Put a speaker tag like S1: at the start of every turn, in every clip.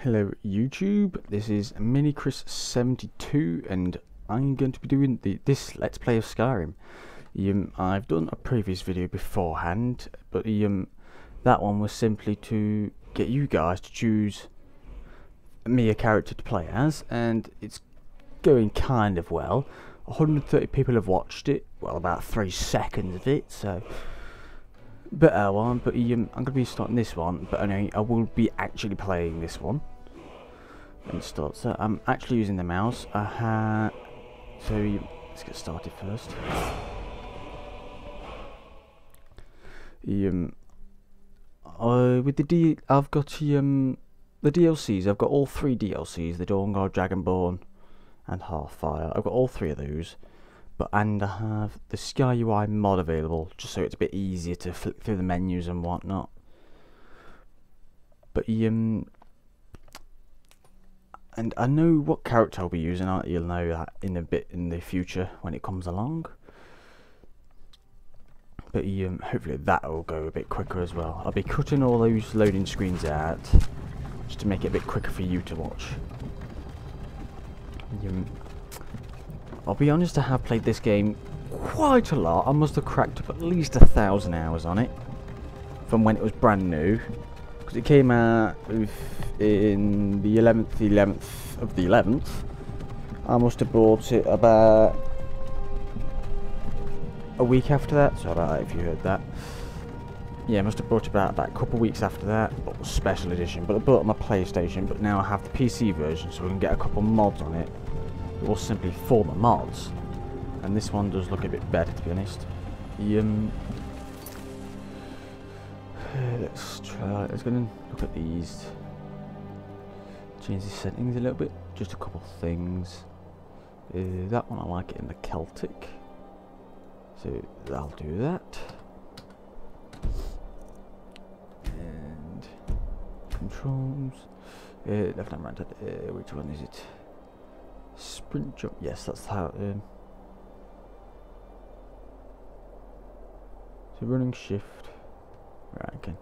S1: Hello YouTube, this is MiniChris72 and I'm going to be doing this Let's Play of Skyrim. I've done a previous video beforehand, but that one was simply to get you guys to choose me a character to play as, and it's going kind of well. 130 people have watched it, well about 3 seconds of it, so better one, but I'm going to be starting this one, but I will be actually playing this one. And start. So I'm actually using the mouse. So let's get started first. With the I've got the DLCs. I've got all 3 DLCs: the Dawnguard, Dragonborn, and Hearthfire. I've got all 3 of those. And I have the SkyUI mod available, just so it's a bit easier to flick through the menus and whatnot. But and I know what character I'll be using. You'll know that in a bit in the future when it comes along. But hopefully that will go a bit quicker as well. I'll be cutting all those loading screens out just to make it a bit quicker for you to watch. I'll be honest, I have played this game quite a lot. I must have cracked up at least 1,000 hours on it from when it was brand new, because it came out in the 11th of the 11th. I must have bought it about a week after that, so about if you heard that. Yeah, I must have bought it about a couple of weeks after that, but it was special edition. But I bought it on my PlayStation, but now I have the PC version, so we can get a couple mods on it. It will simply form the mods, and this one does look a bit better, to be honest. Let's try. Let's go and look at these. Change the settings a little bit. Just a couple things. That one I like it in the Celtic, so I'll do that. And controls. Left and right. Which one is it? Sprint jump, yes, that's how. So running shift, right? Okay.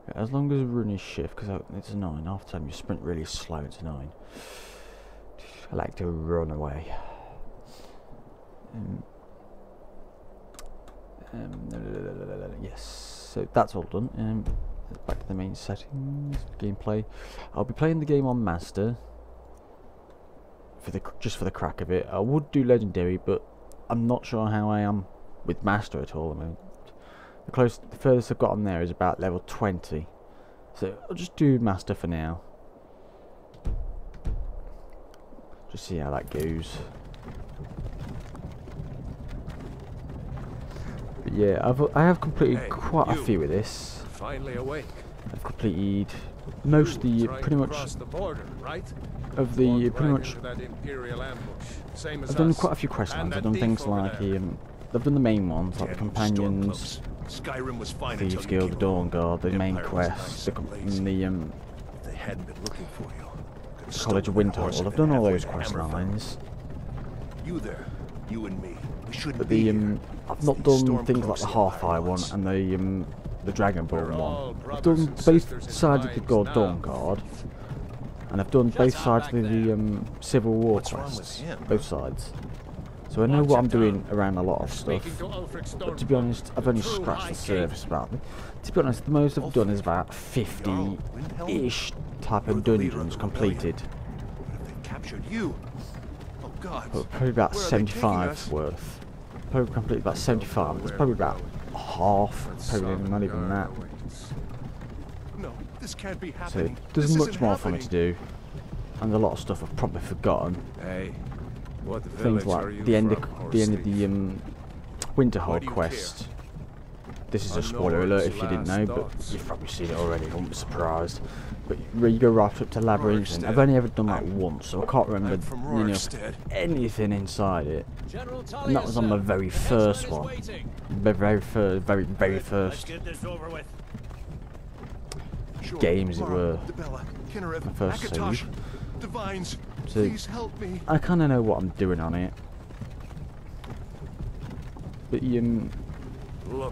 S1: Yeah, as long as running shift, because it's 9. Half the time you sprint really slow. It's 9. I like to run away. Yes, so that's all done. Back to the main settings, gameplay. I'll be playing the game on Master just for the crack of it. I would do Legendary, but I'm not sure how I am with Master at all. I mean, the furthest I've got on there is about level 20, so I'll just do Master for now. Just see how that goes. But yeah, I have completed quite a few of this.
S2: Finally awake.
S1: I've completed most of the pretty much of the pretty much. I've done quite a few quest lines. I've done things like I've done the main ones like the companions, Thieves Guild, the Dawnguard, the main quests, the College of Winterhold. I've done all those quest lines.
S2: You there, you and me. We should.
S1: But I've not done things like the Hearthfire one and the Dragonborn one. I've done both sides of the Dawnguard, and I've done both sides of the Civil War quests, both sides. So I know what I'm doing around a lot of stuff, but to be honest, I've only scratched the surface about it. To be honest, the most I've done is about 50-ish type of dungeons completed. But probably about 75 worth. Probably completed about 75. There's probably about half, probably not even that.
S2: No, this can't be
S1: so
S2: happening.
S1: there's much more for me to do, and a lot of stuff I've probably forgotten.
S2: Hey, what
S1: things like the end of the Winterhold quest. This is a spoiler alert if you didn't know, but you've probably seen it already. I won't be surprised. But you go right up to Labyrinth, and I've only ever done that once, so I can't remember anything inside it. And that was on my very first one, very first game, as it were, my first save. So I kind of know what I'm doing on it. But we'll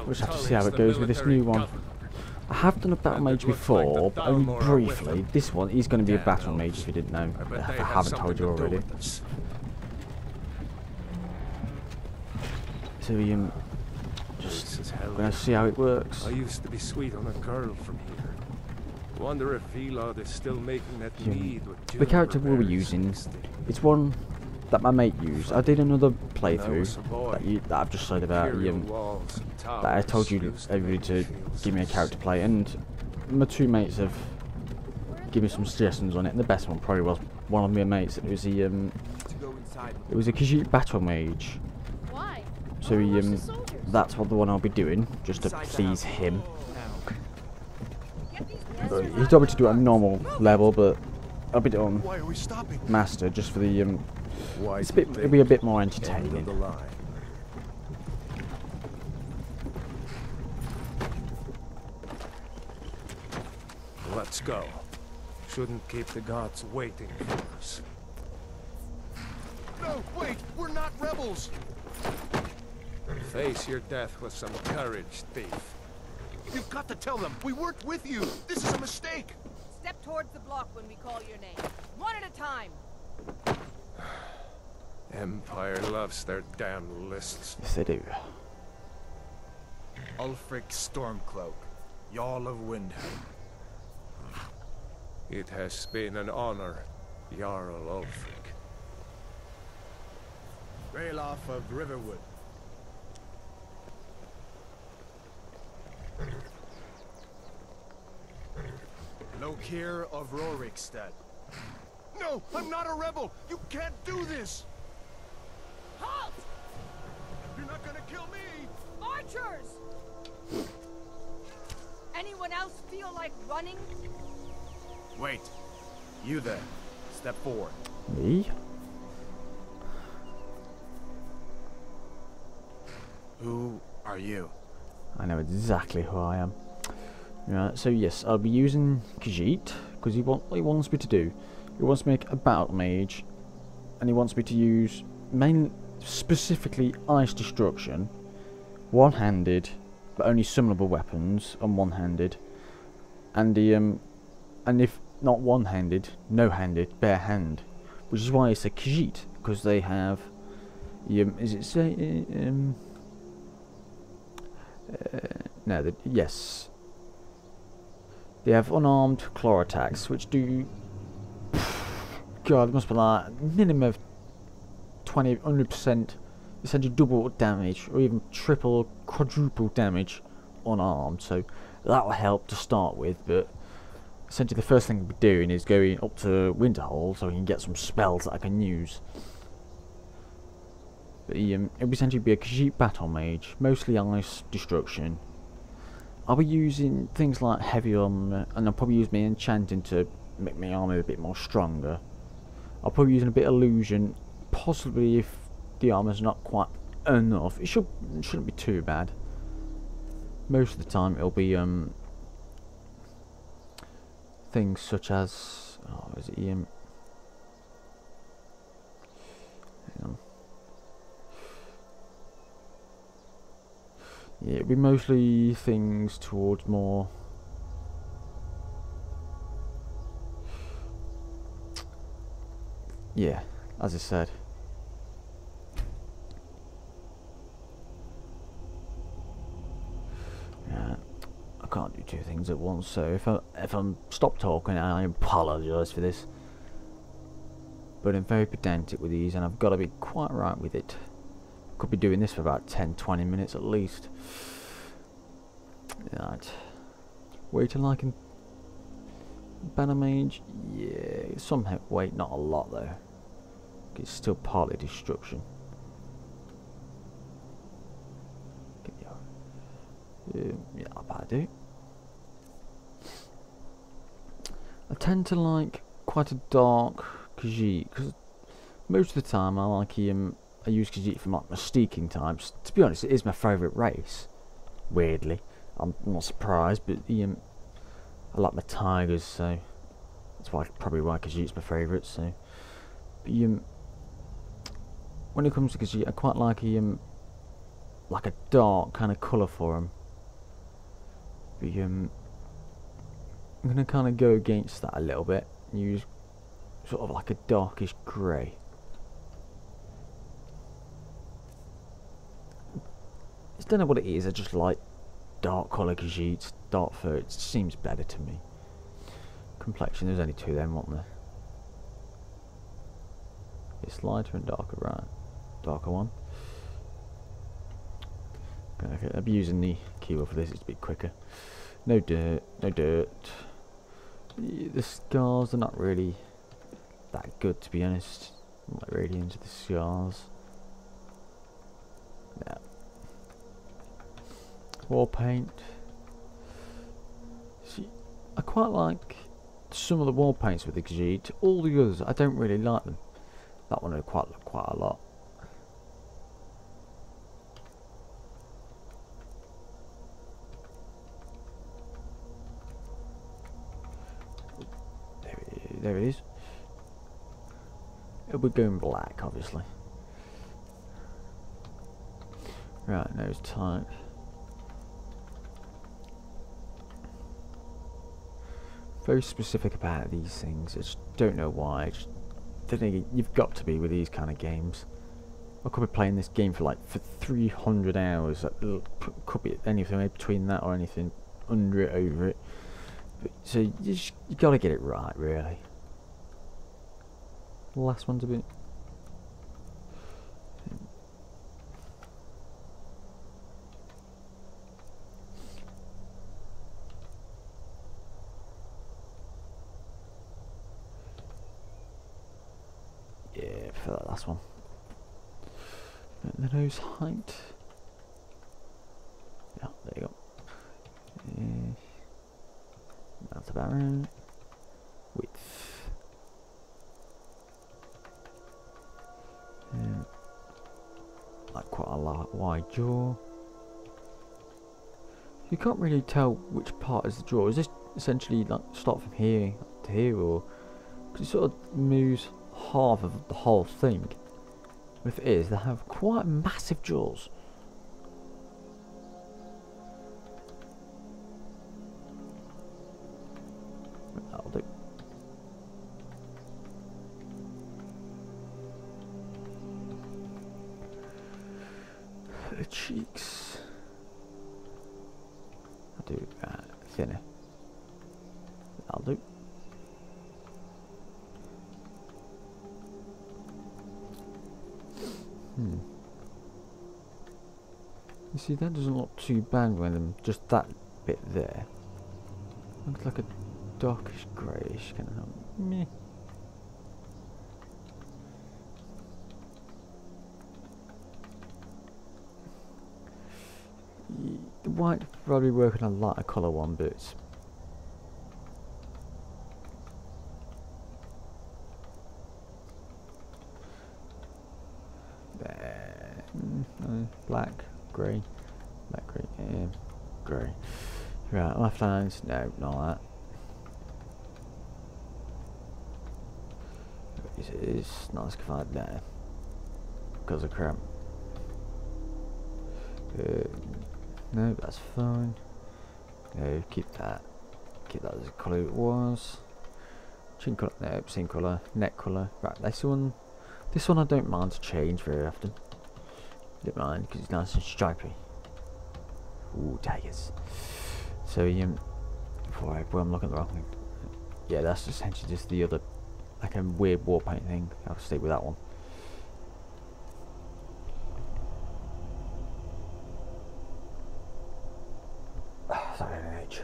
S1: just have to see how it goes with this new one. I have done a battle mage before, but only briefly. This one is going to be a battle mage if you didn't know. If I haven't told you already. So just gonna see how it works.
S3: I used to be sweet on a girl from here. Wonder if Elod is still making that mead with
S1: The character we'll be using, it's one that my mate used. I did another playthrough that I've just said about that I told you everybody to give me a character to play, and my two mates have given me some suggestions on it. And the best one probably was one of my mates. It was a Khajiit battle mage.
S4: Why?
S1: So that's what the one I'll be doing, just to please him. But he told me to do it at normal level, but I'll be doing master just for the it'll be a bit more entertaining.
S3: Let's go. Shouldn't keep the gods waiting for us.
S2: No, wait, we're not rebels.
S3: Face your death with some courage, thief.
S2: You've got to tell them we weren't with you. This is a mistake.
S4: Step towards the block when we call your name. One at a time.
S3: Empire loves their damn lists.
S1: Yes, they do.
S5: Ulfric Stormcloak, Jarl of Windhelm.
S3: It has been an honor, Jarl Ulfric.
S5: Ralof of Riverwood. Lokir of Rorikstead.
S2: No, I'm not a rebel. You can't do this.
S4: Halt!
S2: You're not gonna kill me.
S4: Archers! Anyone else feel like running?
S5: Wait. You there. Step forward.
S1: Me?
S5: Who are you?
S1: I know exactly who I am. Right, so yes, I'll be using Khajiit, because what he wants me to do. He wants to make a battle mage, and he wants me to use specifically ice destruction, one-handed, but only summonable weapons on one-handed, and if not one-handed, no-handed, bare hand, which is why it's a Khajiit, because they have yes. They have unarmed claw attacks, which do... God, it must be like minimum of 100%, essentially double damage, or even triple, quadruple damage unarmed. So that will help to start with, but essentially the first thing we'll be doing is going up to Winterhold so we can get some spells that I can use. But it'll essentially be a Khajiit battle mage, mostly ice destruction. I'll be using things like heavy armor, and I'll probably use my enchanting to make my armor a bit more stronger. I'll probably use a bit of illusion, possibly if the armor's not quite enough. It shouldn't be too bad. Most of the time it'll be things such as is it hang on. Yeah, it'll be mostly things towards more... Yeah, as I said. Yeah, I can't do two things at once, so if I'm stop talking, I apologise for this. But I'm very pedantic with these, and I've got to be quite right with it. Could be doing this for about 10-20 minutes at least. Right. Wait till I can... Battlemage? Yeah, some weight, not a lot though. It's still partly destruction. Yeah, I do. I tend to like quite a dark Khajiit, because most of the time I like I use Khajiit for like my sneaking types. To be honest, it is my favourite race. Weirdly, I'm not surprised, but I like my tigers, so that's probably why Khajiit's my favourite. So, but when it comes to Khajiit, I quite like a dark kind of colour for them. But I'm going to kind of go against that a little bit and use sort of like a darkish grey. I don't know what it is, I just like dark colour Khajiit, dark fur, it seems better to me. Complexion, there's only two then, weren't there? It's lighter and darker, right? Darker one. Okay, I'll be using the keyword for this, it's a bit quicker. No dirt, no dirt. The scars are not really that good, to be honest. I'm not really into the scars. No. War paint. See, I quite like some of the wall paints with the Khajiit. All the others, I don't really like them. That one I quite like quite a lot. There it is. It'll be going black, obviously. Right, nose type. Very specific about these things. I just don't know why. I just think you've got to be with these kind of games. I could be playing this game for 300 hours. Could be anything between that or anything under it, over it. But, so you got to get it right, really. The last one's a bit. Yeah, for that last one. And the nose height. Yeah, there you go. Yeah. That's about right. Width. Like quite a wide jaw. You can't really tell which part is the jaw. Is this essentially like start from here to here, or because it sort of moves half of the whole thing? If it is, they have quite massive jaws. That'll do. The cheeks. I'll do thinner. That'll do. You see, that doesn't look too bad when them just that bit there. Looks like a darkish greyish kind of meh. The white probably working on a lighter colour one, but it's there. Black, grey, black, grey, yeah, grey. Right, left hands, no, not that. It's not specified there because of cramp. No, that's fine. No, keep that as the colour it was. Chin colour, no, same colour. Neck colour, right? This one I don't mind to change very often. Don't mind because it's nice and stripy. Ooh, daggers. So before I'm looking at the wrong thing. Yeah, that's essentially just the other, like a weird war paint thing. I'll stick with that one. Sorry, age.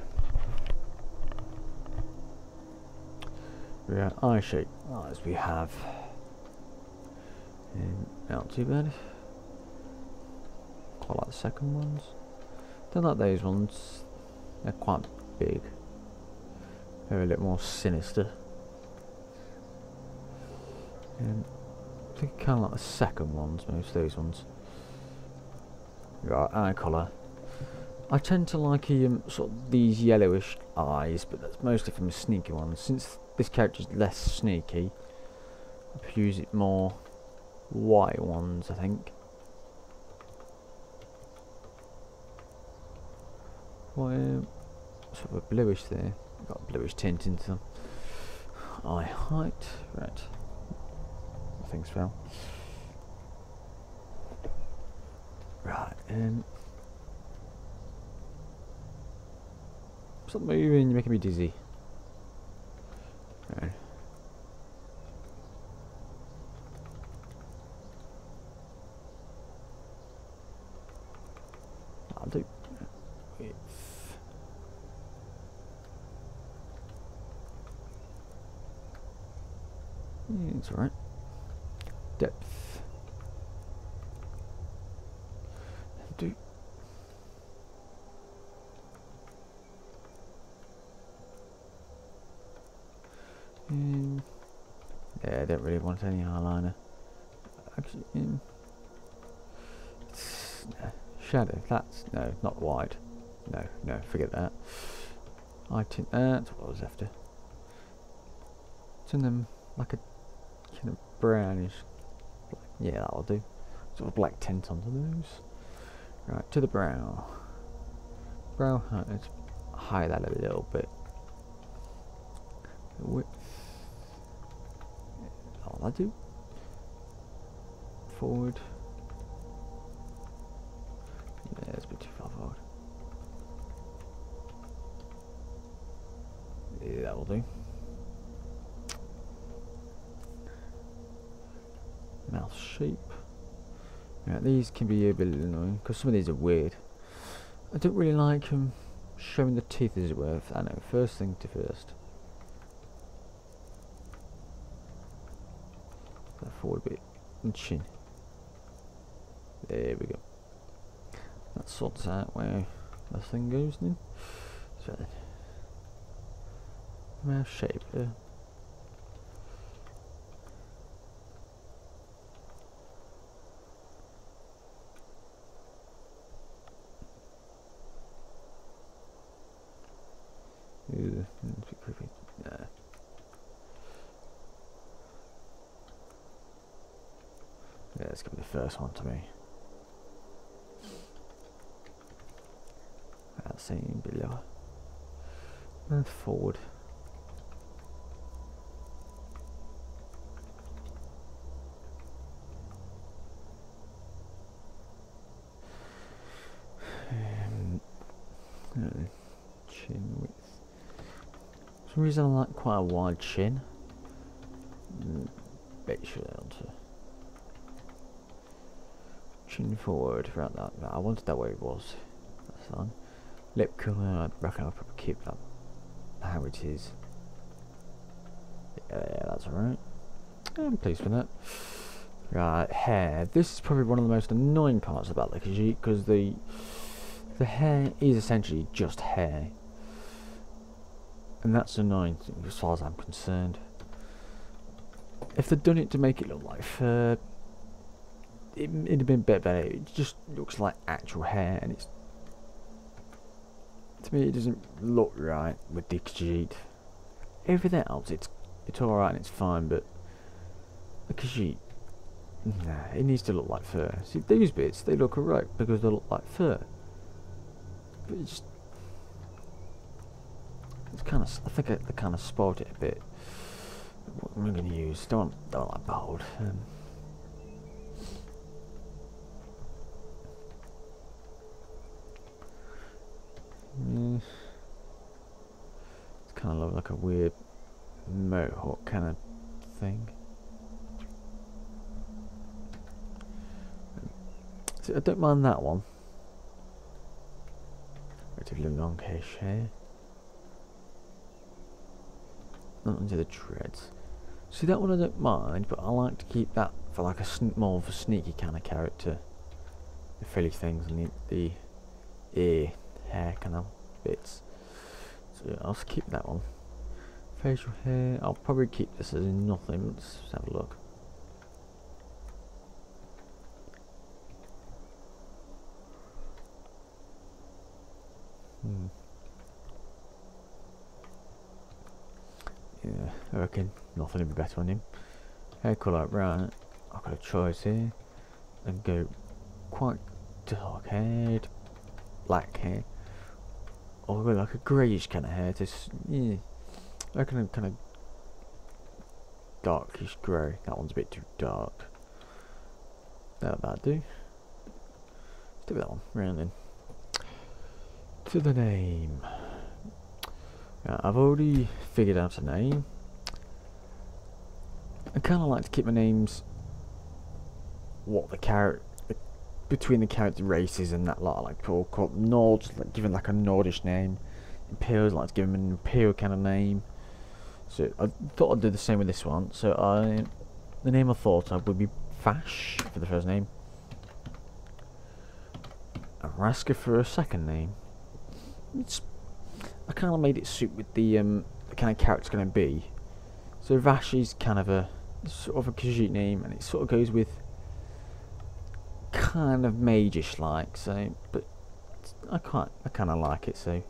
S1: Yeah, eye shape, as we have. Not too bad. Quite like the second ones. Don't like those ones. They're quite big. They're a little more sinister. I think kind of like the second ones, most of those ones. Right, eye colour. I tend to like sort of these yellowish eyes, but that's mostly from the sneaky ones. Since this character is less sneaky, I use it more white ones, I think. Well, sort of a bluish there. Got bluish tint into them. Eye height, right. Things fell. Right, stop moving, you're making me dizzy. Right. I'll do width. Yeah, it's alright. Depth. Do. Yeah, I don't really want any eyeliner. Actually, shadow. That's no, not wide. No, forget that. I tint that. What was after? Turn them like a kind of brownish. Yeah, that'll do. Sort of black tint onto those. Right, to the brow. Brow height. Let's hide that a little bit. The width. That'll do. Forward. Yeah, it's a bit too far forward. Yeah, that will do. Mouth shape. Yeah, these can be a bit annoying because some of these are weird. I don't really like them showing the teeth, as it were. I know, first thing to first. That forward bit and chin. There we go. That sorts out where the thing goes then. So then, mouth shape. Creepy. Nah. Yeah, it's gonna be the first one to me. I'll see below. And forward. Chin width. For some reason I like quite a wide chin. Bet you should onto chin forward around that. No, I wanted that way it was. That's fine. Lip colour, I reckon I'll probably keep that how it is. Yeah, that's alright. I'm pleased with that. Right, hair. This is probably one of the most annoying parts about the Khajiit because the hair is essentially just hair. And that's annoying as far as I'm concerned. If they'd done it to make it look like fur, it'd have been a bit better. It just looks like actual hair, and it's, to me, it doesn't look right with the Khajiit. Everything else, it's alright and it's fine, but the Khajiit, nah, it needs to look like fur. See, these bits, they look alright because they look like fur. But it's just, it's kind of, I think they kind of spoiled it a bit. What am I going to use? Don't like bold. It's kind of look like a weird mohawk kind of thing. So I don't mind that one. Relatively longish hair. Not into the dreads. See, that one I don't mind, but I like to keep that for like a more of a sneaky kind of character. The frilly things and the ear, hair kind of bits. So yeah, I'll keep that one. Facial hair, I'll probably keep this as in nothing. Let's have a look. Yeah, I reckon nothing would be better on him. Hair colour, right. I've got a choice here. And go quite dark haired, black hair, or like a greyish kind of hair. Just yeah, I reckon kind of darkish grey. That one's a bit too dark. That'll do. Let's do that one. Round then. To the name. I've already figured out a name. I kind of like to keep my names what the character between the character races and that lot. Like people call Nords, like giving like a Nordish name. Imperials, like to give them an Imperial kind of name. So I thought I'd do the same with this one. So the name I thought of would be Vash for the first name, and Raska for a second name. I kind of made it suit with the kind of character it's going to be. So Vash is kind of a sort of a Khajiit name, and it sort of goes with kind of mage-ish like. So, but I kind of like it. So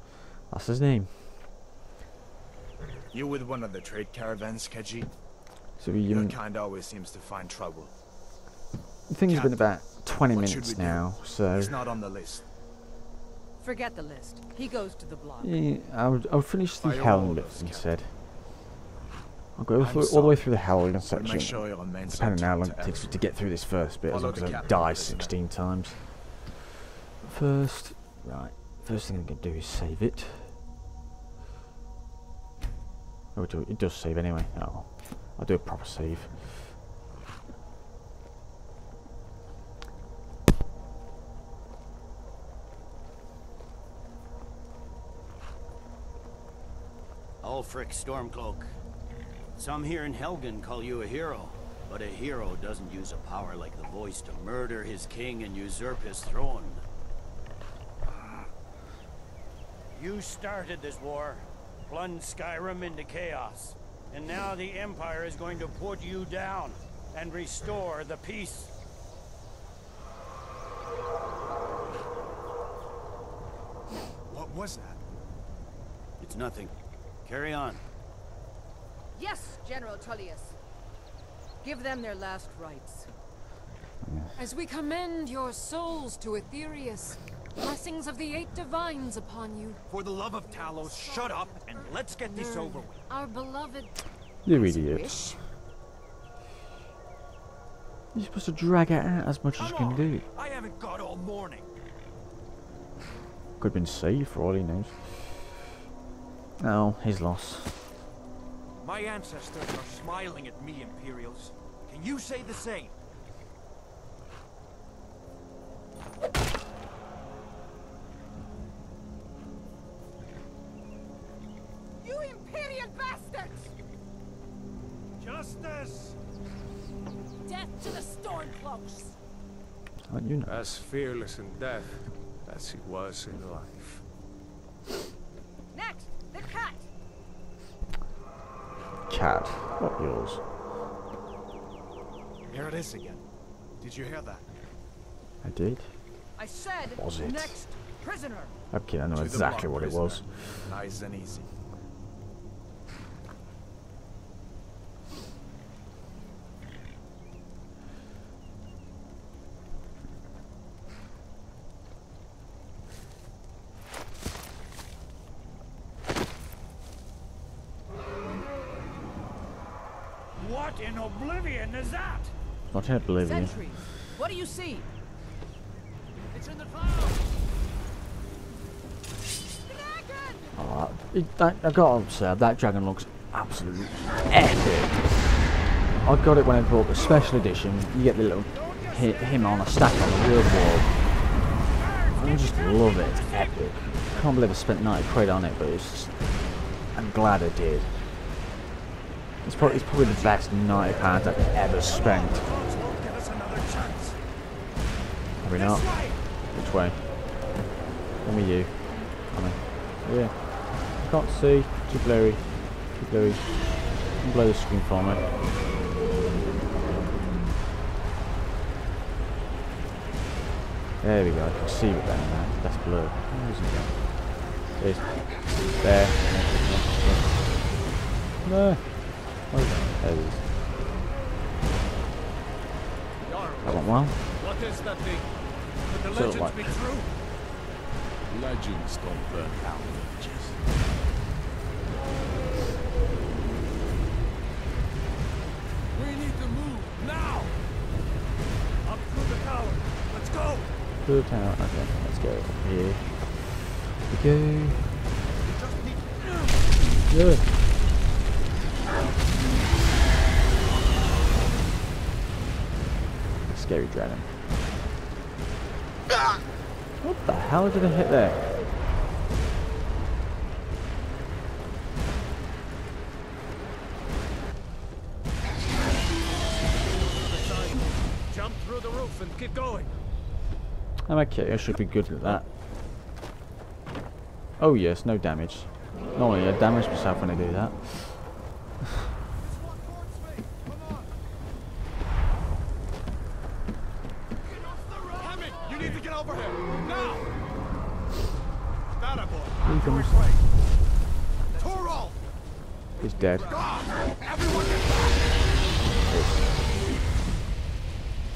S1: that's his name.
S5: You with one of the trade caravans, Khajiit?
S1: So
S5: Your kind always seems to find trouble.
S1: the thing's been about 20
S5: what should
S1: minutes
S5: we do?
S1: now, so
S5: He's not on the list.
S4: Forget the list. He goes to the block.
S1: yeah, I'll finish the
S5: By your
S1: Helgen
S5: orders,
S1: bit
S5: Captain.
S1: instead. I'll go
S5: I'm
S1: all the way
S5: sorry,
S1: through the Helgen
S5: But
S1: section.
S5: make sure your men
S1: Depending on how long
S5: subject
S1: it
S5: to
S1: takes to get through this first bit, as
S5: Follow
S1: long as
S5: the
S1: I
S5: captain,
S1: die
S5: prisoner.
S1: 16 times. First, right, first thing I'm going to do is save it. Oh, it does save anyway. Oh, I'll do a proper save.
S6: Ulfric Stormcloak. Some here in Helgen call you a hero, but a hero doesn't use a power like the voice to murder his king and usurp his throne. You started this war, plunged Skyrim into chaos, and now the Empire is going to put you down and restore the peace.
S5: What was that?
S6: It's nothing. Carry on.
S4: Yes, General Tullius. Give them their last rites.
S7: As we commend your souls to Aetherius, blessings of the 8 divines upon you.
S8: For the love of Talos, shut up and let's get this over with.
S7: Our beloved
S1: You
S7: as
S1: idiot.
S7: wish.
S1: You're supposed to drag it out as much as you can do.
S8: I haven't got all morning.
S1: Could have been saved for all he knows. Oh, his loss.
S8: My ancestors are smiling at me, Imperials. Can you say the same?
S4: You Imperial bastards!
S8: Justice!
S4: Death to the Stormcloaks!
S1: Aren't you know?
S3: As fearless in death as he was in life.
S4: Next, the cat!
S1: Cat, not yours.
S5: Here it is again. Did you hear that?
S1: I did.
S4: I said,
S1: Was it?
S4: next prisoner!
S1: Okay, I know
S5: To the
S1: exactly
S5: block,
S1: what it
S5: prisoner.
S1: was.
S5: Nice and easy.
S8: What in oblivion is that?
S1: Not in Oblivion.
S4: Sentries! What do you see?
S8: It's in the clouds!
S4: Dragon!
S1: Oh, I gotta say, that dragon looks absolutely epic. I got it when I bought the special edition. You get the little him on a stack on the real wall. I just love it. It's epic. I can't believe I spent 90 quid on it, but it's just, I'm glad I did. It's probably the best £90 I've ever spent.
S8: Give us another chance.
S1: Maybe not. Which way? Let me you. Come on. Yeah. Can't see. Too blurry. Too blurry. Blow the screen for me. There we go. I can see it better now. That's blurred. Where is it? There. No. Where is it? There it is. That went well.
S8: What is that thing? Could the
S1: Sort of
S8: legends
S1: like-
S8: be true?
S9: Legends don't burn down villages.
S3: We need to move now. Up through the tower. Let's go.
S1: Through the tower. Okay, let's go up here. Here we go. Yeah. Scary dragon. What the hell did I hit there?
S3: Jump through the roof and keep going.
S1: I'm okay, I should be good at that. Oh yes, no damage. Normally I damage myself when I do that.
S3: You need to get over here now. That a boy.
S1: Here he comes.
S3: Torol.
S1: He's dead.
S3: Everyone get back.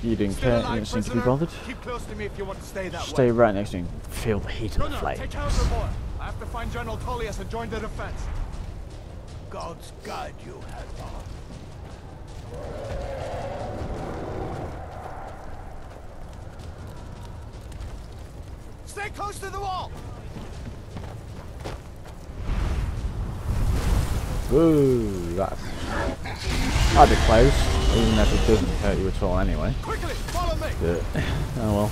S1: You didn't care, you didn't seem to be bothered.
S5: Keep close to me if you want to stay that
S1: Stay
S5: way.
S1: right next to him. Feel the heat of the
S5: Take
S1: flames.
S5: counter, boy. I have to find General Tullius and join the defense.
S2: God's guide you, Helgen.
S5: Stay close to the wall.
S1: Ooh, that's... I'd be close, even if it doesn't hurt you at all anyway.
S5: Quickly, follow me.
S1: But, oh well.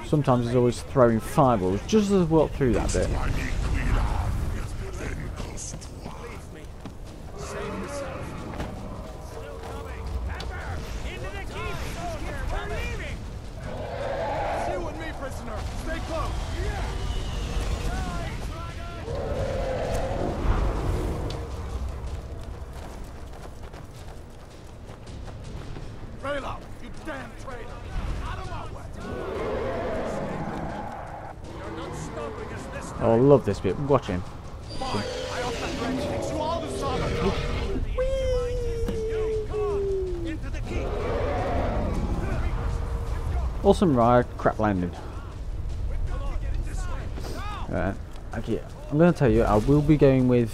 S1: Sometimes he's always throwing fireballs just as I walk through that bit.
S5: You damn traitor! Out of my way! You're not stopping us this time.
S1: Oh, I love this bit. Watch him.
S5: Fine. I hope that wrench takes you all to Sodom. Come on, into the keep.
S1: Awesome ride, crap landing. Okay, I'm going to tell you, I will be going with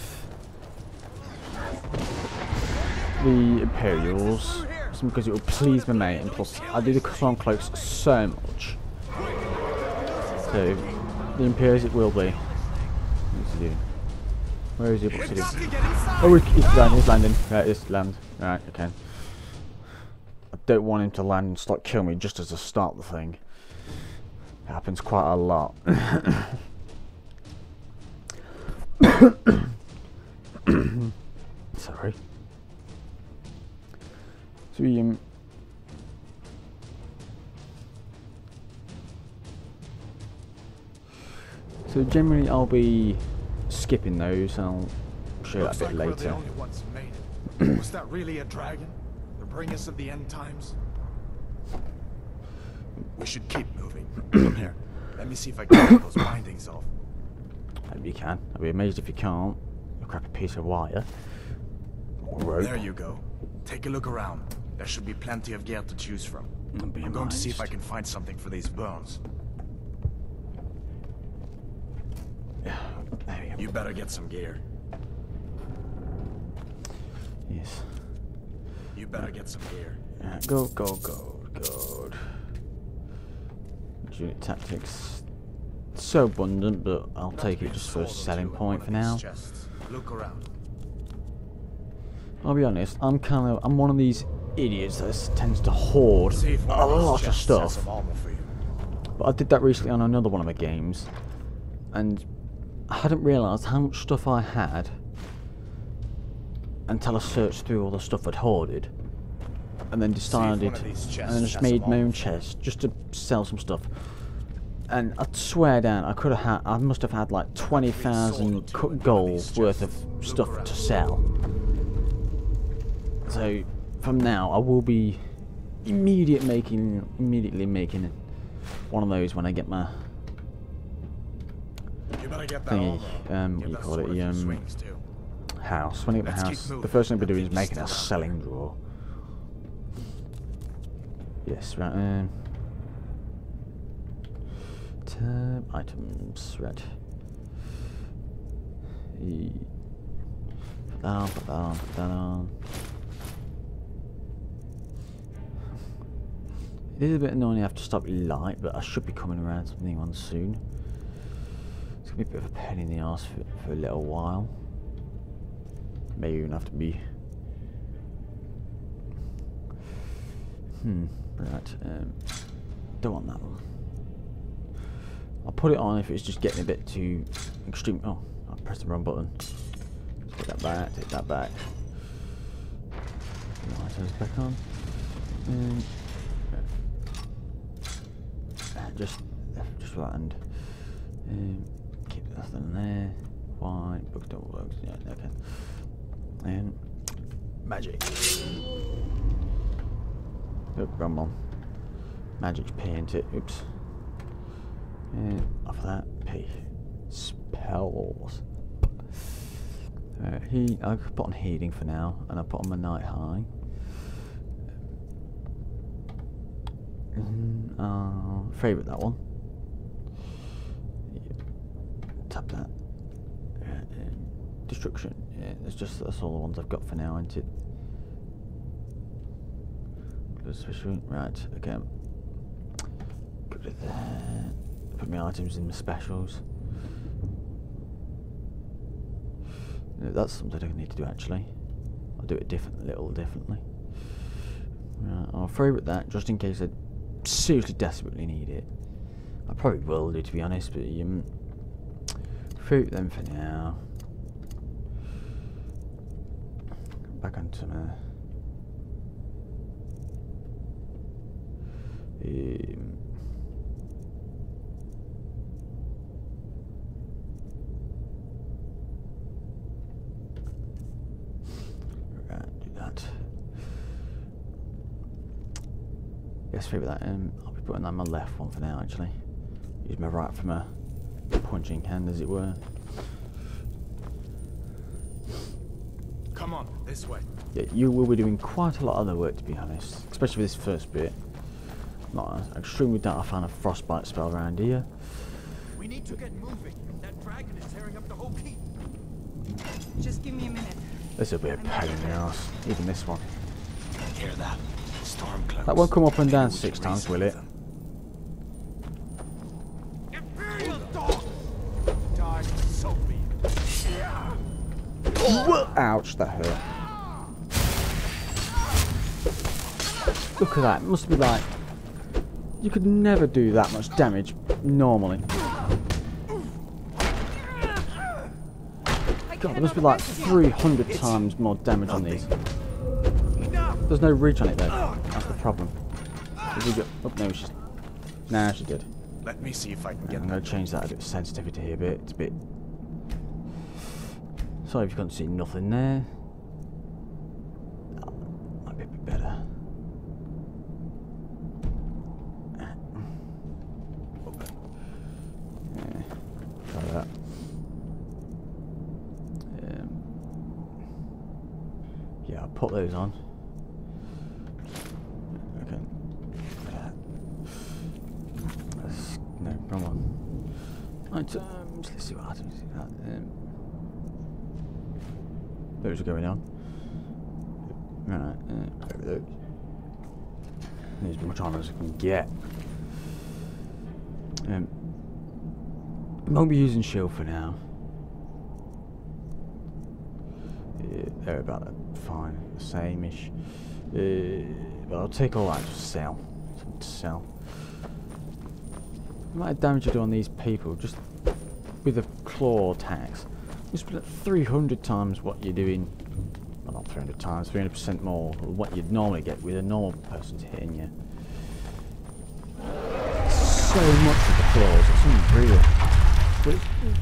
S1: the Imperials, because it will please my mate, and plus I do the Storm Cloaks so much. So, the Imperials it will be. What's he doing? Where is he? What's he doing? Oh, he's landing. Right, it's land. Right, okay. I don't want him to land and start killing me just as I start the thing. It happens quite a lot. Sorry. So generally I'll be skipping those, and I'll show that a bit later.
S5: We're the only ones who made it. Was that really a dragon? The bringers of the end times? We should keep moving. Come here. Let me see if I can get those bindings off.
S1: Maybe you can. I'll be amazed if you can't. A crappy piece of wire. Or rope.
S5: There you go. Take a look around. There should be plenty of gear to choose from.
S1: I'm
S5: going to see if I can find something for these bones.
S1: There we go.
S5: You better get some gear.
S1: Yes.
S5: You better get some gear.
S1: Gold. Unit tactics. So abundant, but I'll take it just for a selling point for now.
S5: Look around.
S1: I'll be honest, I'm one of these idiots that tends to hoard a lot of stuff. But I did that recently on another one of my games, and I hadn't realised how much stuff I had until I searched through all the stuff I'd hoarded, and then decided, and then just made my own chest just to sell some stuff. And I swear down, I must have had like 20,000 gold worth of stuff to sell. So from now, I will be immediately making one of those when I get my thingy. What do you call it? House. When I get my house, the first thing I'll be doing is making a selling drawer. Yes, right. Tab items, right. Put that on, put that on, put that on. It is a bit annoying I have to stop light, but I should be coming around to the new one soon. It's gonna be a bit of a pain in the arse for a little while. May even have to be. Right. Don't want that one. I'll put it on if it's just getting a bit too extreme. Oh, I pressed the wrong button. Let's put that back. Take that back. Put the items back on. Just for that end. Keep that in there. White books don't work. Yeah, okay. Magic. Oh, wrong one. Magic's P, ain't it? Oops. Off of that, P. Spells. I'll put on healing for now, and I'll put on my night high. Favourite that one. Tap that. Destruction. Yeah, that's all the ones I've got for now, ain't it? Right, okay. Get rid of that. Put my items in the specials. No, that's something I need to do actually. I'll do it a little differently. Right, I'll favourite that just in case I seriously desperately need it. I probably will do, to be honest, but favourite them for now. Back onto my right, do that. Yes, favourite that. I'll be putting that on my left one for now. Actually, use my right for my punching hand, as it were.
S5: Come on, this way.
S1: Yeah, you will be doing quite a lot of other work, to be honest, especially for this first bit. Not an extremely dark fan of frostbite spell around here.
S8: We need to get moving. That dragon is tearing up the whole keep.
S10: Just give me a minute.
S1: This will be a pain in the ass, even this one.
S2: Hear that? Storm clouds.
S1: That won't come up and down 6 times, will it?
S8: Imperial dog! Die so be it.
S1: Ouch, that hurt. Look at that, it must be like... You could never do that much damage normally. God, there must be like 300 times more damage on these. There's no reach on it though. That's the problem. Did we go? Oh no, she's. Nah, she did.
S5: Let me see if I can get
S1: I'm going to change that a bit sensitivity here a bit. It's a bit. Sorry if you can't see nothing there. Might be a bit better. Try that. Yeah, I'll put those on. Okay. No, wrong one. Items. Let's see what items. Those are going on. Right. Over those. Need as much armor as I can get. I won't be using shield for now. Yeah, they're about fine, the same-ish. But I'll take all that to sell. Something to sell. The amount of damage I do on these people, just with the claw attacks, it's like 300 times what you're doing. Well, not 300 times, 300% more than what you'd normally get with a normal person's hitting you. So much with the claws, it's unreal. But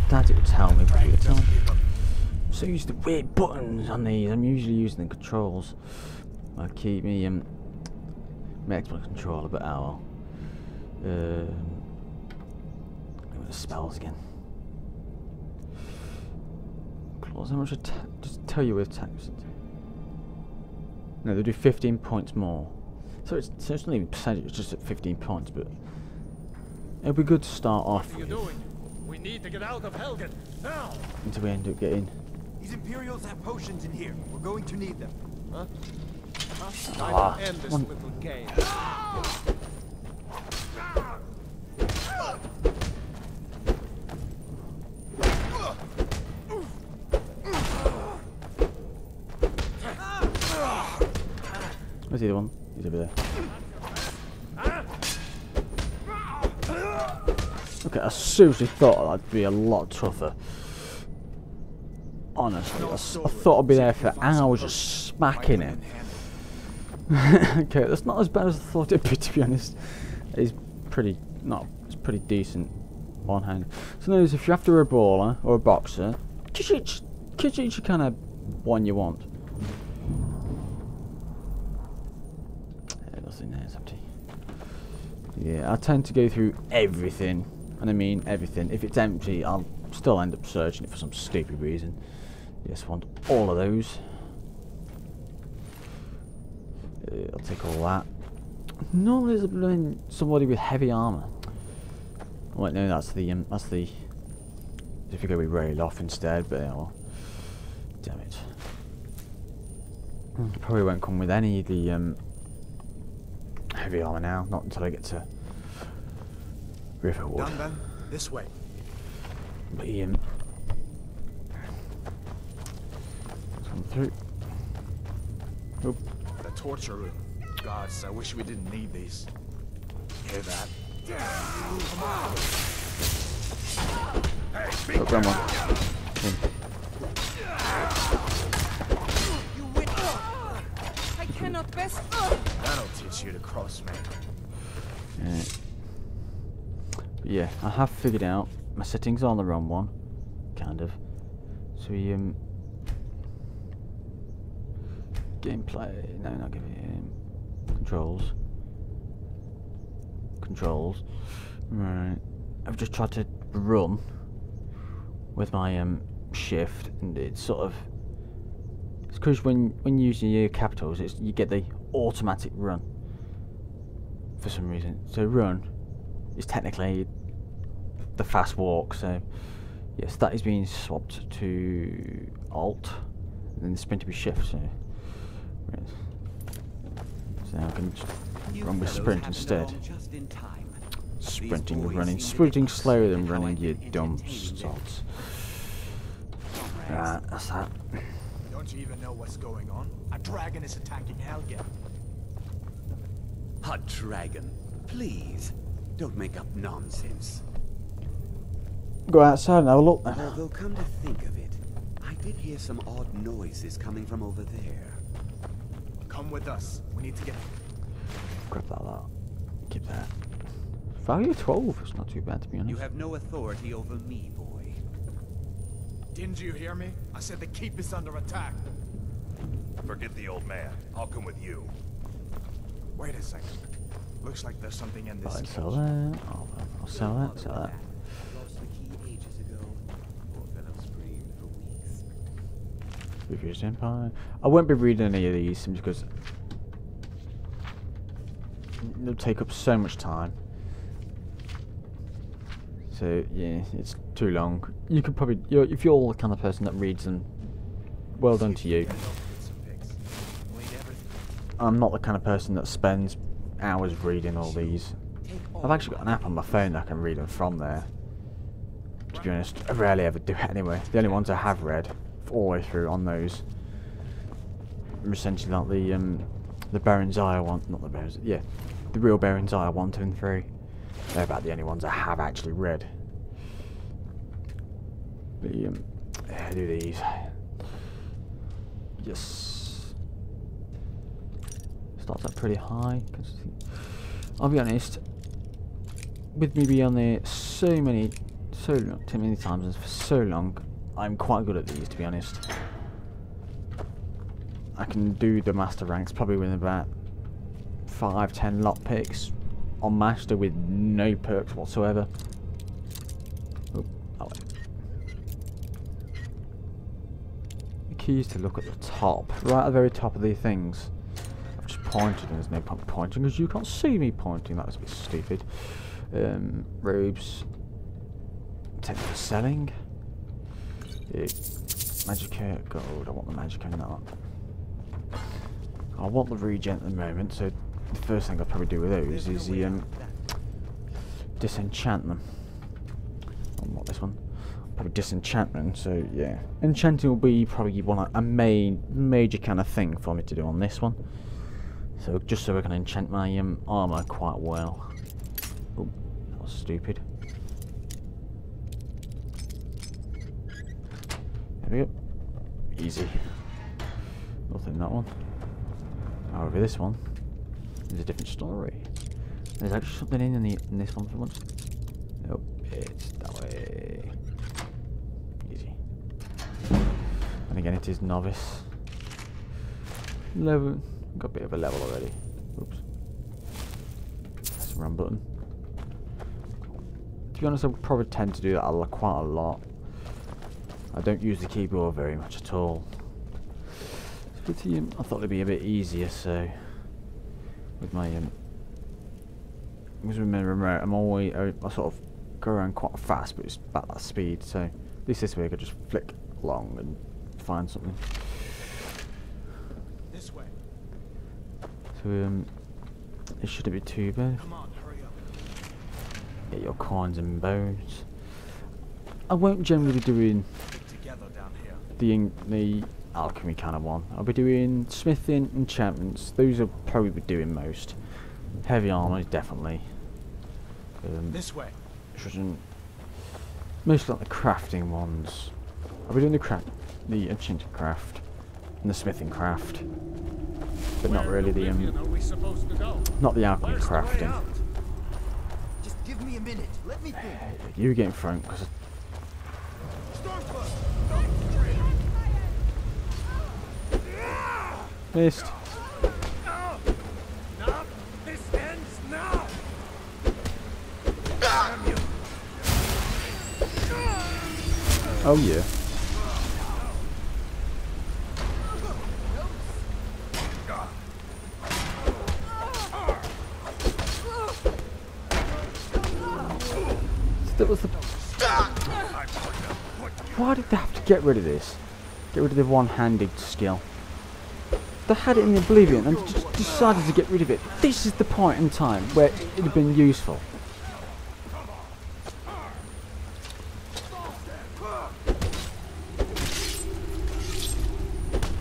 S1: Dad would tell me all the time. I'm so used to weird buttons on these. I'm usually using the controls. I keep me my Xbox controller, but oh well. The spells again. Claws, how much attack? Just tell you with attacks. No, they do 15 points more. So it's not even percentage, it's just at 15 points, but it'll be good to start off
S3: What are you doing? We need to get out of Helgen now.
S1: until we end up getting.
S5: These Imperials have potions in here. We're going to need them.
S3: Huh?
S1: Ah,
S3: Time to end this
S1: one-
S3: little game.
S1: Where's the other one? He's over there. Okay, I seriously thought that'd be a lot tougher. Honestly, I thought I'd be there for hours just smacking it. Okay, that's not as bad as I thought it'd be, to be honest. It's pretty decent one hand. So notice if you're after a brawler or a boxer, Khajiit's the kind of one you want. Nothing there, it's empty. Yeah, I tend to go through everything, and I mean everything. If it's empty, I'll still end up searching it for some stupid reason. Yes, I want all of those. I'll take all that. Normally there's somebody with heavy armor. Oh wait, no, that's the if you go with rail off instead, but yeah, well, damn it. Probably won't come with any of the heavy armor now, not until I get to Riverwood.
S5: Done then? This way.
S1: But come through. Oop.
S5: The torture room. Gods, I wish we didn't need these. Hear that?
S1: Oh, grandma.
S10: You win. I cannot best.
S5: That'll teach you to cross, man.
S1: Yeah. But yeah, I have figured out my settings are on the wrong one, kind of. So gameplay. No, not giving controls. Right. I've just tried to run with my shift, and it's sort of. It's because when using your capitals, you get the automatic run for some reason. So run is technically the fast walk. So yes, that is being swapped to Alt, and then the sprint to be shift. So now I can just run with sprint instead. Sprinting and running. Sprinting slower than running, you dumb sods. Right, that's that.
S5: Don't you even know what's going on? A dragon is attacking Helgen.
S11: A dragon? Please, don't make up nonsense.
S1: Go outside and have a look.
S11: Although, come to think of it, I did hear some odd noises coming from over there.
S5: Come with us. We need to get...
S1: Grab that lot. Keep that. Value 12. It's not too bad, to be honest.
S11: You have no authority over me, boy.
S5: Didn't you hear me? I said the keep is under attack.
S2: Forget the old man. I'll come with you.
S5: Wait a second. Looks like there's something in this.
S1: I'll sell that. I'll sell that. Sell that.
S11: Lost the key ages ago. Poor fellow screamed for weeks.
S1: Refused Empire. I won't be reading any of these simply because they'll take up so much time. So yeah, it's too long. You could probably, if you're the kind of person that reads them, well done to you. I'm not the kind of person that spends hours reading all these. I've actually got an app on my phone that I can read them from there. To be honest, I rarely ever do it anyway. The only ones I have read all the way through on those are essentially like the Baron's Eye one, not the Baron's, yeah, the real Baron's Eye 1, 2 and 3. They're about the only ones I have actually read. But yeah, do these. Yes. Starts up pretty high. I'll be honest, with me being on there too many times and for so long, I'm quite good at these, to be honest. I can do the master ranks probably with about 5-10 lot picks on master with no perks whatsoever. Oh, the key is to look at the top, right at the very top of these things. I've just pointing, and there's no point pointing because you can't see me pointing. That was a bit stupid. Robes. Technical selling. Magicka gold. I want the Magicka not. I want the regen at the moment, so the first thing I'll probably do with those is the disenchant them. I want this one. Probably disenchantment, so yeah. Enchanting will be probably a major kind of thing for me to do on this one. So just so I can enchant my armour quite well. Oh, that was stupid. There we go. Easy. Nothing in that one. However, this one is a different story. There's actually something in this one for once. Nope, it's that way. Easy. And again, it is novice. Level. Got a bit of a level already. Oops. That's the wrong button. To be honest, I would probably tend to do that quite a lot. I don't use the keyboard very much at all. I thought it'd be a bit easier, so with my because with my remote, I sort of go around quite fast, but it's about that speed. So at least this way I could just flick along and find something.
S5: This way.
S1: So it shouldn't be too bad.
S5: Come on, hurry up.
S1: Get your coins and bones. I won't generally be doing
S5: Together down here.
S1: the alchemy kind of one. I'll be doing smithing, enchantments. Those I'll probably be doing most. Heavy armour, definitely.
S5: This way.
S1: Mostly like the crafting ones. I'll be doing the enchanting craft and the smithing craft, but not really the not the alchemy crafting.
S2: Just give me a minute. Let me think.
S1: You get in front, because missed.
S3: Now, this ends now.
S1: Oh yeah. That was the. Why did they have to get rid of this? Get rid of the one-handed skill. They had it in the Oblivion and just decided to get rid of it. This is the point in time where it would have been useful.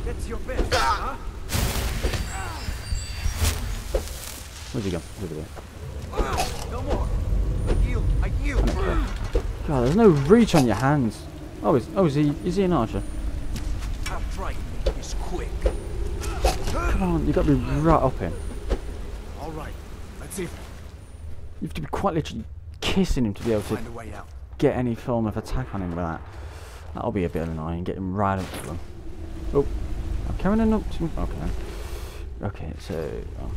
S5: That's your best, huh?
S1: Where's he gone? Over there.
S5: No more. I yield.
S1: Okay. God, there's no reach on your hands. Is he an archer?
S5: I'll try and make this quick.
S1: Come on, you got to be right up in.
S5: All right. Let's see.
S1: You have to be quite literally kissing him to be able to
S5: Find a way out.
S1: get any form of attack on him with that. That'll be a bit annoying, get him right up to him. Oh, I'm carrying an up to him. Okay. Okay, so... Oh.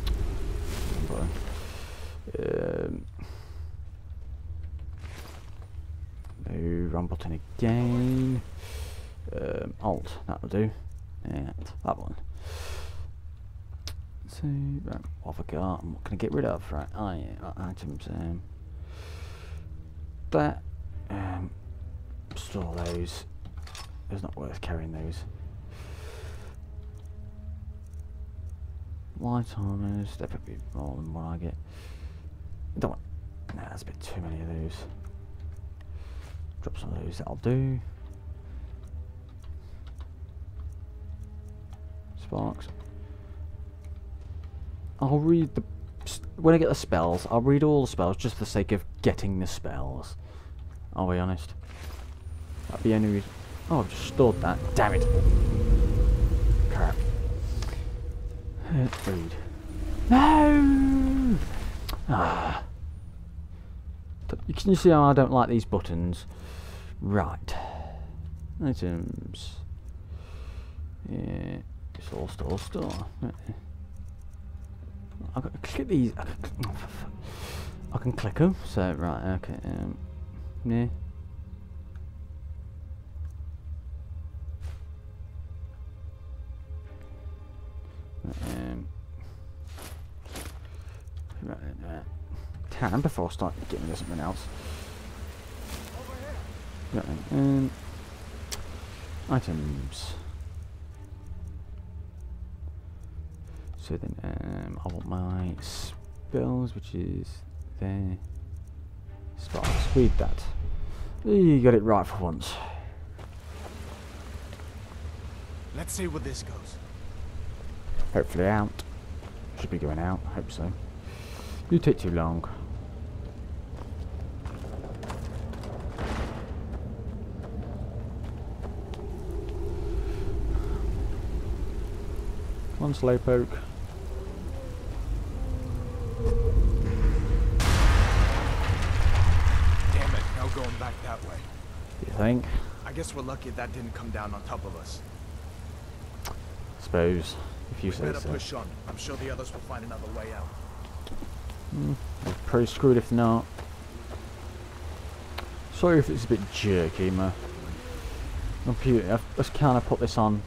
S1: No, wrong button again. Alt, that'll do. Yeah, that one. So, right, what have I got? I'm not going to get rid of, right? Oh yeah, items. That. Store those. It's not worth carrying those. Light armors, there could be more than what I get. Don't want. Nah, that's a bit too many of those. Drop some of those, that'll do. Sparks. I'll read the... When I get the spells, I'll read all the spells just for the sake of getting the spells. I'll be honest. That'd be the only reason... Oh, I've just stored that. Damn it. Crap. Read. No! Ah. Can you see how I don't like these buttons? Right. Items. Yeah. It's all store. I've got to click these. I can click them. So, right, okay. Yeah. can before I start getting into something else. Yeah, items. So then, I want my spells, which is there. Sparks. Read that. You got it right for once.
S5: Let's see where this goes.
S1: Hopefully out. Should be going out. Hope so. You take too long. One slowpoke.
S5: Damn it, no going back that way.
S1: You think?
S5: I guess we're lucky that didn't come down on top of us.
S1: Suppose, if you say
S5: Better
S1: so.
S5: push on. I'm sure the others will find another way out.
S1: We're pretty screwed if not. Sorry if it's a bit jerky, my computer. I've just kind of put this on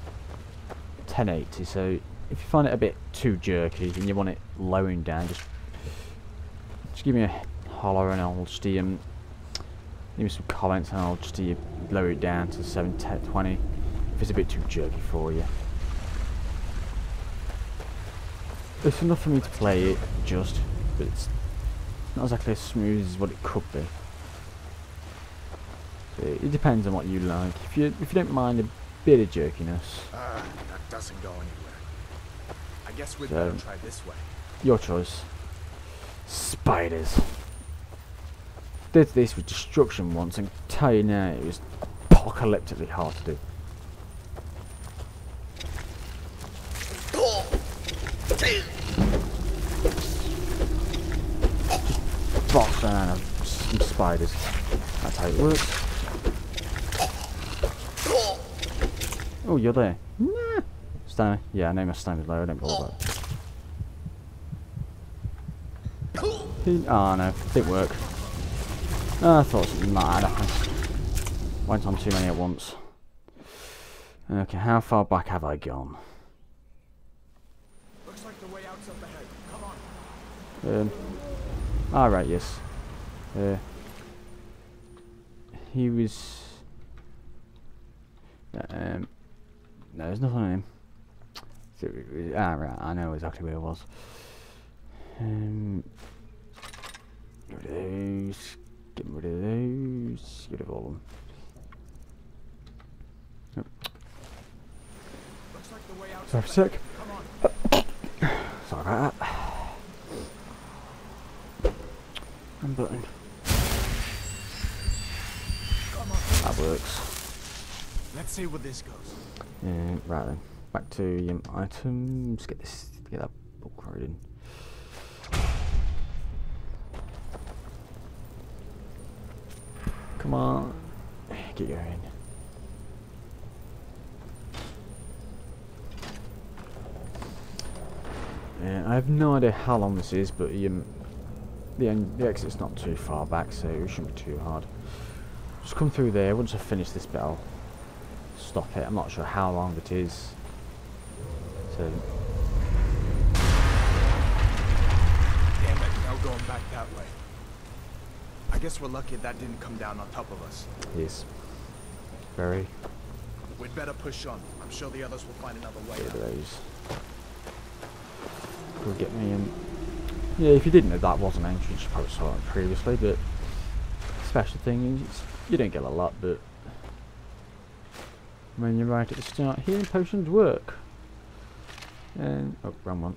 S1: 1080, so if you find it a bit too jerky and you want it lowing down, just give me a holler and I'll just give me some comments and I'll just lower it down to 720 if it's a bit too jerky for you. It's enough for me to play it, just, but it's not exactly as smooth as what it could be. So it depends on what you like. If you don't mind a bit of jerkiness,
S5: That doesn't go anywhere. I guess we'd better try this way.
S1: your choice. Spiders. Did this with destruction once and tell you now it was apocalyptically hard to do. Box around some spiders. That's how it works. Oh, you're there. Nah. Stamina. Yeah, I know my stamina's low. I don't bother about it. Oh no, didn't work. Oh, I thought something might happen. Went on too many at once. Okay, how far back have I gone?
S5: Looks like the way out's up ahead. Come on.
S1: Alright, yes. He was... no, there's nothing on him. So, right, I know exactly where it was. Get rid of those. Get rid of those. Get rid of all of them. Yep.
S5: Looks like the way out's
S1: Sorry for a sec.
S5: Come on.
S1: Sorry about that. And button. That works.
S5: Let's see where this goes.
S1: Right then. Back to items. Get that book right in. Come on. Get going. I have no idea how long this is, but the exit's not too far back, so it shouldn't be too hard. Just come through there. Once I finish this bit, I'll stop it. I'm not sure how long it is. So.
S5: Damn it, no going back that way. I guess we're lucky that didn't come down on top of us.
S1: Yes. Very.
S5: We'd better push on. I'm sure the others will find another way
S1: Get
S5: out.
S1: rid of those. Will get me. Yeah, if you didn't know that was an entrance, you probably saw it previously, but special thing is you don't get a lot, but when you're right at the start, healing potions work. And oh, wrong one.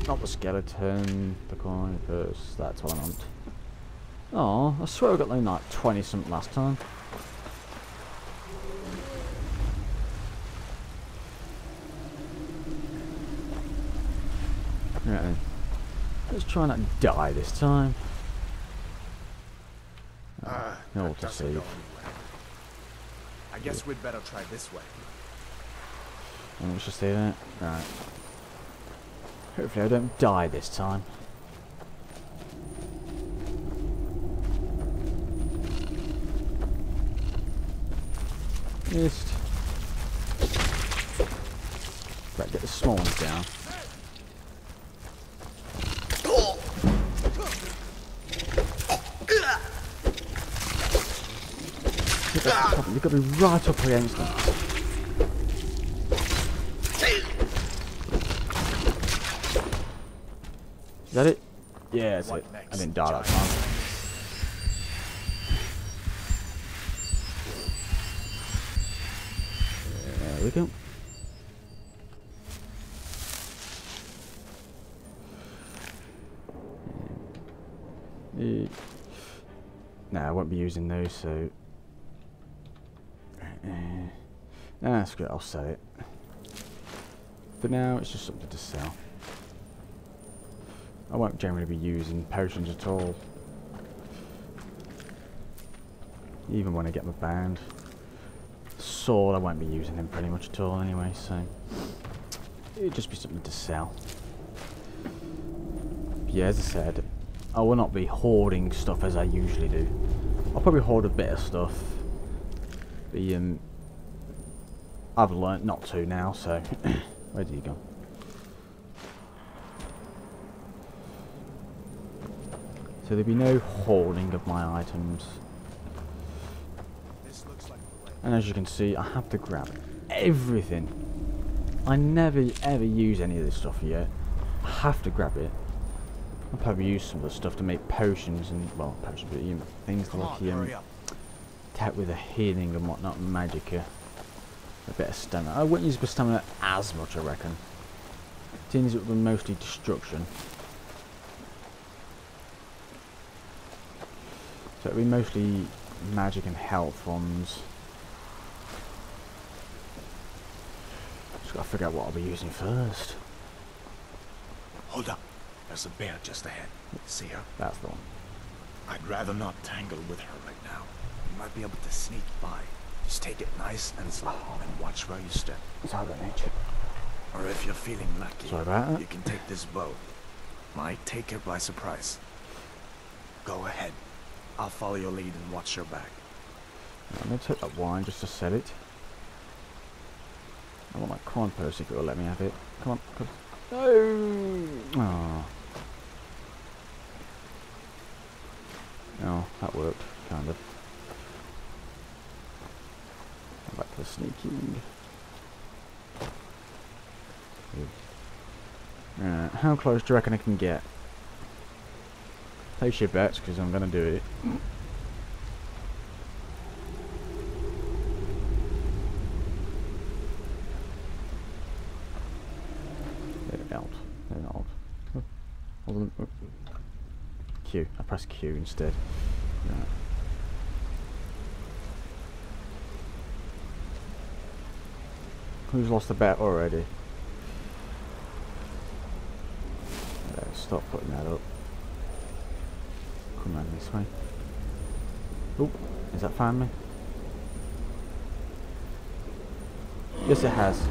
S1: Not the skeleton, the coin purse. That's what I want. Oh, I swear I got like 20 something last time. Right then. Let's try not to die this time. No, to save.
S5: I guess we'd better try this way.
S1: And let's just do that. Right. Hopefully I don't die this time. Just right, get the small ones down. That's the problem. You've got to be right up against them. Is that it? Yeah, that's it. I didn't die that time. There we go. No, I won't be using those, so... nah, screw it, I'll sell it. For now, it's just something to sell. I won't generally be using potions at all. Even when I get my band. Sword, I won't be using them pretty much at all anyway, so... it'd just be something to sell. Yeah, as I said, I will not be hoarding stuff as I usually do. I'll probably hoard a bit of stuff. But, I've learnt not to now, so... where did you go? So there'll be no hoarding of my items. And as you can see, I have to grab everything. I never ever use any of this stuff yet. I have to grab it. I'll probably use some of the stuff to make potions and, well, potions, but things like tap with a healing and whatnot, magicka. A bit of stamina. I wouldn't use the stamina as much, I reckon. Seeing as it would be mostly destruction. So it'll be mostly magic and health ones. Just gotta figure out what I'll be using first.
S9: Hold up. There's a bear just ahead. See her?
S1: That's the one.
S9: I'd rather not tangle with her right now. You might be able to sneak by. Just take it nice and slow and watch where you step.
S1: Sorry about nature.
S9: Or if you're feeling lucky,
S1: Sorry about that.
S9: you can take this bow. Might take her by surprise. Go ahead. I'll follow your lead and watch your back.
S1: I'm going to take that wine just to sell it. I want that corn purse if it will let me have it. Come on. Come on. No! Oh. Oh, that worked, kind of. Back to the sneaking. Right, how close do you reckon I can get? Place your bets, because I'm going to do it. Q. I pressed Q instead. Right. Who's lost the bet already? Stop putting that up. Come around this way. Oh, has that found me? Yes, it has.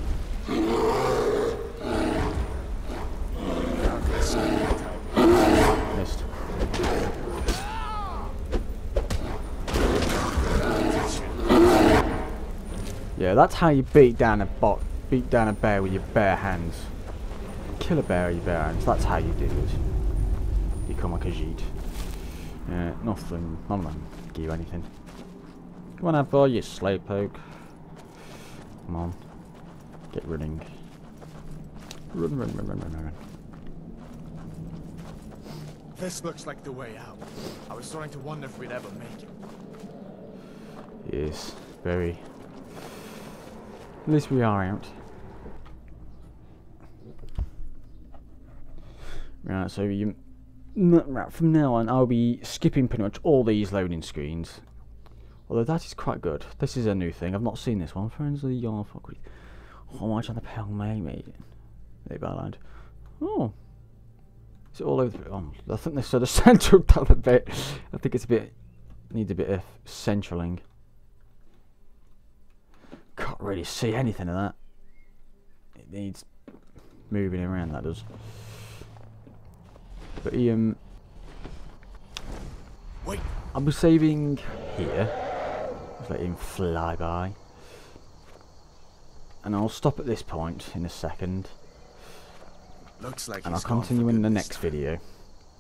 S1: Missed. Yeah, that's how you beat down a bear with your bare hands. Kill a bear with your bare hands. That's how you do it. Become a Khajiit. Yeah, nothing. None of them give you anything. Come on, Avor, you slowpoke. Come on. Get running. Run, run, run, run, run, run.
S5: This looks like the way out. I was starting to wonder if we'd ever make it.
S1: Yes, very. At least we are out. Right, so right, from now on I'll be skipping pretty much all these loading screens. Although that is quite good. This is a new thing. I've not seen this one. Friends of the Yarn Fuck with how much on the Pale Mate. They land. Oh. Is it all over the I think they sort of centered that a bit. I think it's a bit needs a bit of centraling. Can't really see anything of that. It needs moving around, that does. But
S5: wait.
S1: I'll be saving here. Just let him fly by. And I'll stop at this point in a second.
S9: Looks like
S1: and I'll continue in the next video.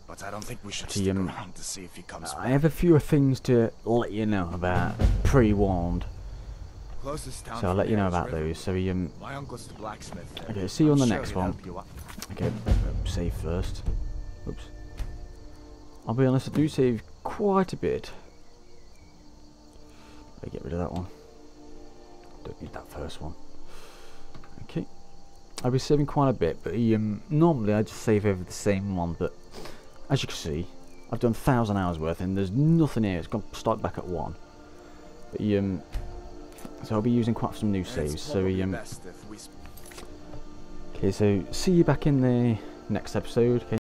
S9: but I don't think we should
S1: See,
S9: stick around to see if he comes back.
S1: I have a few things to let you know about pre-warned.
S5: Closest town
S1: So I'll
S5: from
S1: let you
S5: here
S1: know
S5: is
S1: about
S5: River.
S1: those. So
S5: My uncle's the blacksmith there.
S1: okay, see you on
S5: I'm
S1: the
S5: sure
S1: next
S5: he'd
S1: one.
S5: help you out.
S1: Okay, save first. Oops. I'll be honest, I do save quite a bit. Let me get rid of that one. Don't need that first one. Okay. I'll be saving quite a bit, but normally I just save over the same one, but as you can see, I've done 1,000 hours worth and there's nothing here. It's going to start back at 1. But so I'll be using quite some new saves. So okay, so see you back in the next episode. Okay.